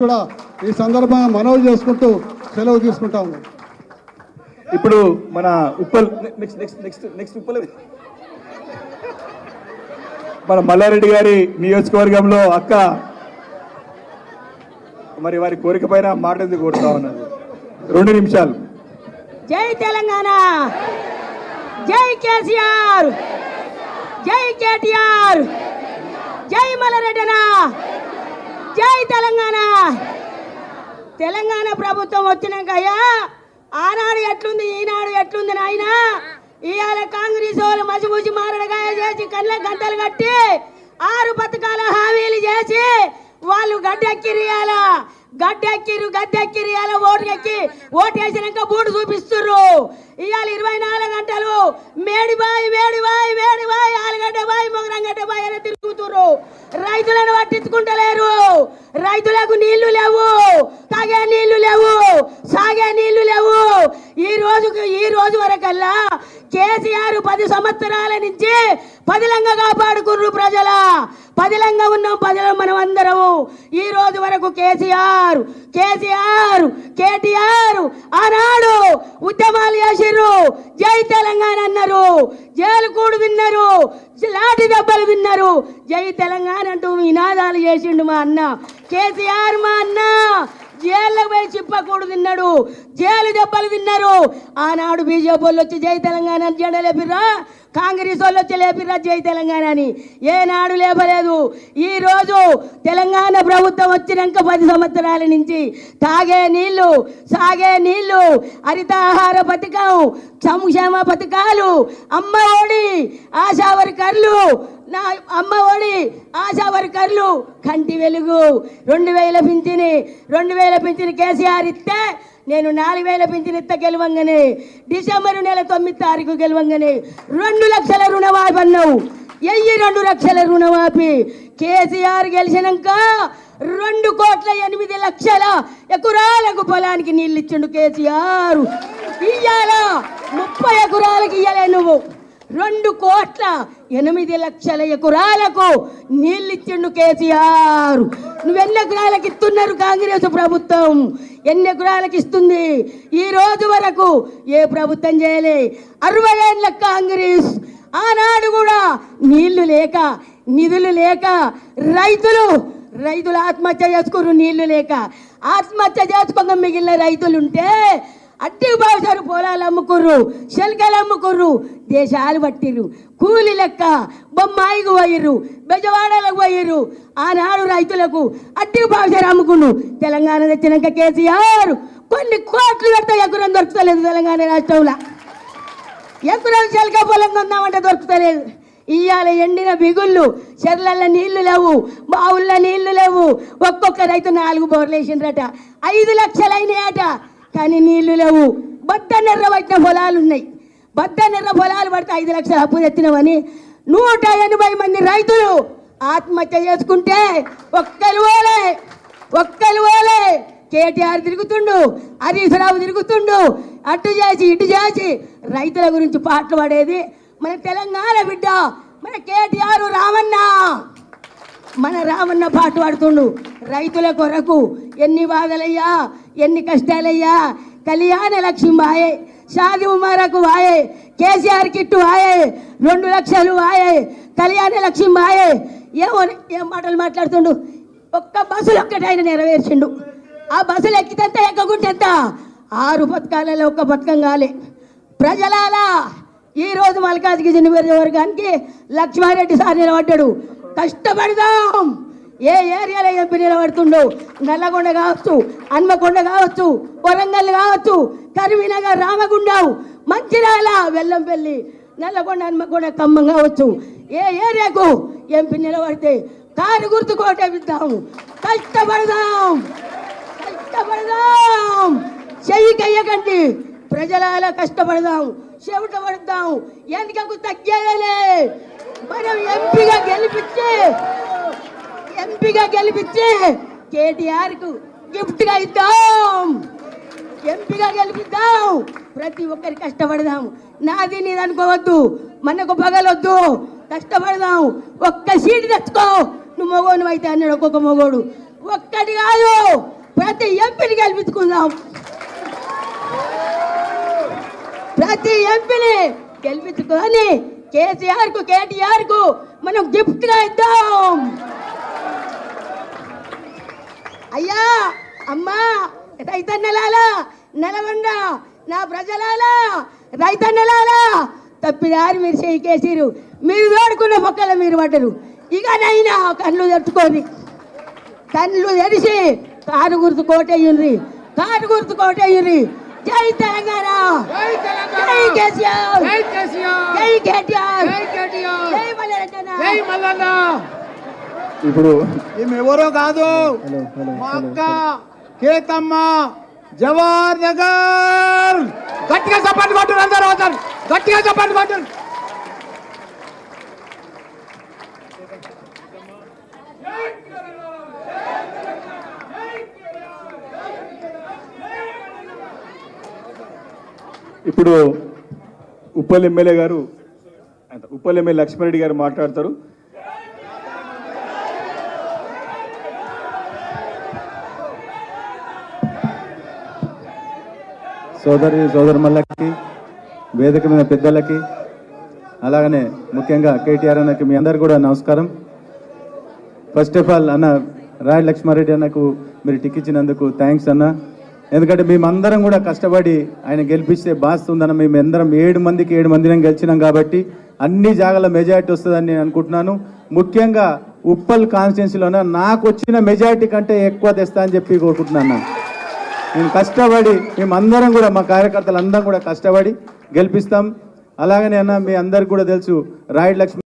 కూడా ఈ సందర్భంగా మనవి చేసుకుంటూ సెలవు తీసుకుంటా ఉన్నాం. ఇప్పుడు మన ఉప్పల్ నెక్స్ట్ ఉప్పల్ మన మల్లారెడ్డి గారి నియోజకవర్గంలో అక్క మరి వారి కోరిక పైన మాట ఎందుకు కోరుతా ఉన్నది 2 నిమిషాలు. జై తెలంగాణ, జై కేసీఆర్, జై కేటీఆర్, జై మల్లారెడ్డి, జై తెలంగాణ. తెలంగాణ ప్రభుత్వం వచ్చినాక అయ్యా ఆనాడు ఎట్లుంది ఈనాడు ఎట్లుంది నాయన. ఇవాళ కాంగ్రెస్ వాళ్ళు మసిమూసి మారడగాయ చేసి కళ్ళ గంటలు కట్టి 6 పథకాల హామీలు చేసి వాళ్ళు గడ్డెక్కిరియాల గద్దెక్కిరియాల ఓటు వేసినాక బూటు చూపిస్తుర్రు. ఇవాళ 24 గంటలు మేడిబాయి ఆలుగడ్డ బాయి మొగరంగడ్డ బాయి అని తిరుగుతుర్రు. రైతులను పట్టించుకుంటలేరు. రైతులకు నీళ్లు లేవు, తాగే నీళ్లు లేవు, సాగే నీళ్లు లేవు. ఈ రోజు వరకల్లా కేసీఆర్ 10 సంవత్సరాల నుంచి పదిలంగా కాపాడుకుర్రు ప్రజల. పదిలంగా ఉన్నాం ప్రజలు మనం అందరము. ఈ రోజు వరకు కేటీఆర్ ఆనాడు ఉద్యమాలు చేసిర్రు, జై తెలంగాణ అన్నారు, జైలు కూడు విన్నారు, లాఠీ దెబ్బలు విన్నారు, జై తెలంగాణ అంటూ నినాదాలు చేసిండు మా అన్న కేసీఆర్. మా అన్న జైళ్ళకు పోయి చిప్పకూడు తిన్నాడు, జైలు దెబ్బలు తిన్నారు. ఆనాడు బీజేపీ వాళ్ళు వచ్చి జై తెలంగాణ అని జెండా లేపిర్రా, కాంగ్రెస్ వాళ్ళు వచ్చి లేపిర్రా జై తెలంగాణ అని. ఏనాడు లేపలేదు. ఈ రోజు తెలంగాణ ప్రభుత్వం వచ్చినాక 10 సంవత్సరాల నుంచి తాగే నీళ్లు, సాగే నీళ్లు, హరితాహార పథకం, సంక్షేమ పథకాలు, అమ్మ ఒడి, ఆశా వర్కర్లు, అమ్మ ఒడి, ఆశా వర్కర్లు, కంటి వెలుగు, 2000 పింఛని కేసీఆర్ ఇస్తే నేను 4000 పింఛన్ ఇస్తా గెలవంగానే, డిసెంబర్ నెల 9 తారీఖు గెలవంగానే 2 లక్షల రుణమాఫీ అన్నావు. 2 లక్షల రుణమాఫీ. కేసీఆర్ గెలిచినాక 2,08,00,000 ఎకరాలకు పొలానికి నీళ్ళు ఇచ్చిండు కేసీఆర్. ఇయ్యాల 30 ఎకరాలకు ఇయ్యలే నువ్వు. 2,08,00,000 ఎకరాలకు నీళ్ళు ఇచ్చిండు కేసీఆర్. నువ్వెన్ని ఎకరాలకు ఇస్తున్నారు కాంగ్రెస్ ప్రభుత్వం? ఎన్ని ఎకరాలకు ఇస్తుంది? ఈ రోజు వరకు ఏ ప్రభుత్వం చేయలే. 60 ఏళ్ళ కాంగ్రెస్. ఆనాడు కూడా నీళ్లు లేక, నిధులు లేక రైతులు ఆత్మహత్య చేసుకున్నారు. నీళ్లు లేక ఆత్మహత్య చేసుకోగా మిగిలిన రైతులుంటే అట్టికి బాగుసారు పొలాలు అమ్ముకుర్రు, శల్కలు అమ్ముకుర్రు, దేశాలు పట్టిర్రు, కూలి లెక్క బొమ్మాయికి పోయిర్రు, బెజవాడలకు పోయిర్రు. ఆనాడు రైతులకు అట్టికి బాగుసారు అమ్ముకున్నారు. తెలంగాణ తెచ్చినాక కేసీఆర్ కొన్ని కోట్లు పెడితే ఎకరం దొరుకుతలేదు తెలంగాణ రాష్ట్రంలో. ఎకరం శల్క పొలం కొందామంటే దొరుకుతలేదు. ఇవాళ ఎండిన బిగుళ్ళు, చెర్లల్లో నీళ్లు లేవు, బావుల్లో నీళ్లు లేవు. ఒక్కొక్క రైతు 4 బోర్లు వేసిండ్రట, 5 లక్షలు అయినాయట. కానీ నీళ్లు లేవు. బద్దనెర్ర పట్టిన పొలాలు ఉన్నాయి. బద్దనెర్ర పొలాలు పడితే 5 లక్షలు అప్పు తెచ్చినామని 180 మంది రైతులు ఆత్మహత్య చేసుకుంటే ఒక్కరు పోలే. కేటీఆర్ తిరుగుతుండు, హరీష్ రావు తిరుగుతుండు, అటు చేసి ఇటు చేసి రైతుల గురించి పాటలు పడేది మన తెలంగాణ బిడ్డ, మన కేటీఆర్ రామన్న పాట పాడుతుండు. రైతుల కొరకు ఎన్ని బాధలయ్యా, ఎన్ని కష్టాలయ్యా. కళ్యాణ లక్ష్మి వాయే, షాది ముబారక్ వాయే, కేసీఆర్ కిట్టు వాయే, 2 లక్షలు వాయే, కళ్యాణ లక్ష్మి వాయే. ఏం మాటలు మాట్లాడుతుండు. ఒక్క బస్సులు ఒక్కటైనా నెరవేర్చిండు. ఆ బస్సులు ఎక్కితే ఎక్కకుంటేంత 6 పథకాలలో ఒక్క పథకం కాలే. ప్రజలాలా ఈ రోజు మల్కాజ్గిరి నియోజకవర్గానికి లక్ష్మారెడ్డి సార్ నిలబడ్డాడు. కష్టపడదాం. ఏ ఏరియాలో ఎంపీ నిలబడుతుండో, నల్లగొండ కావచ్చు, హన్మకొండ కావచ్చు, వరంగల్ కావచ్చు, కరీంనగర్, రామగుండం, మంచిర్యాల, వెల్లంపల్లి, నల్లగొండ, హన్మకొండ, ఖమ్మం కావచ్చు. ఏ ఏరియాకు ఎంపీ నిలబడితే కారు గుర్తు కోటేద్దాం. కష్టపడదాం. చెయ్యి కయ్యకండి. ప్రజల కష్టపడదాం, చెవిట పడదాం. ఎందుకు తగ్గేదలే. మనం ఎంపీగా గెలిపించి కేటీఆర్కు గిఫ్ట్గా ఇద్దాం. ఎంపీగా గెలిపిద్దాం. ప్రతి ఒక్కరి కష్టపడదాం. నాది నీది అనుకోవద్దు, మనకు పగలొద్దు. కష్టపడదాం. ఒక్క సీటు తెచ్చుకో. నువ్వు మగోను అయితే అన్నాడు ఒక్కొక్క మగోడు. ఒక్కటి కాదు, ప్రతి ఎంపీని గెలిపించుకుందాం. ప్రతి ఎంపీని గెలిపించుకొని కేసీఆర్ కు కేటీఆర్ కు మనం గిఫ్ట్ గా ఇద్దాం. అయ్యా అమ్మా రైతన్నలాలా నలగొండ నా ప్రజలాలా రైతన్నలాలా తప్పిదారి మీరు చేకేసిరు. మీరు వేడుకున్న మొక్కలు మీరు పడ్డరు. ఇకనైనా కళ్ళు తెచ్చుకొని కళ్ళు తెరిచి కారు గుర్తు కోటయ్యుండ్రి, కారు గుర్తు కోటయ్యుండ్రి. జై తెలంగాణ, జై కేసీఆర్, జై కేటీఆర్, జై మల్లన్న. ఇప్పుడు ఈమె ఎవరో కాదు, మా అక్క కేతమ్మ జవహర్ నగర్. గట్టిగా చప్పట్లు కొట్టరు అందరూ, గట్టిగా చప్పట్లు కొట్టరు. ఇప్పుడు ఉప్పల్ ఎమ్మెల్యే గారు, ఉప్పల్ ఎమ్మెల్యే లక్ష్మారెడ్డి గారు మాట్లాడతారు. సోదరులకి, వేదిక మీద పెద్దలకి, అలాగనే ముఖ్యంగా కేటీఆర్ అన్నకి మీ అందరు కూడా నమస్కారం. ఫస్ట్ ఆఫ్ ఆల్ అన్న రాయల్ లక్ష్మారెడ్డి అన్నకు మీరు టిక్ ఇచ్చినందుకు థ్యాంక్స్ అన్న. ఎందుకంటే మేమందరం కూడా కష్టపడి ఆయన గెలిపిస్తే బాస్తుందన్న. మేము అందరం 7 మందిని గెలిచినాం కాబట్టి అన్ని జాగాల మెజారిటీ వస్తుందని నేను అనుకుంటున్నాను. ముఖ్యంగా ఉప్పల్ కాన్స్టిట్యున్సీలోన నాకు వచ్చిన మెజారిటీ కంటే ఎక్కువ తెస్తా అని చెప్పి కోరుకుంటున్నాను. నేను కష్టపడి మేమందరం కూడా మా కార్యకర్తలు అందరం కూడా కష్టపడి గెలిపిస్తాం. అలాగనే అన్న మీ అందరికి కూడా తెలుసు రాయల్ లక్ష్మి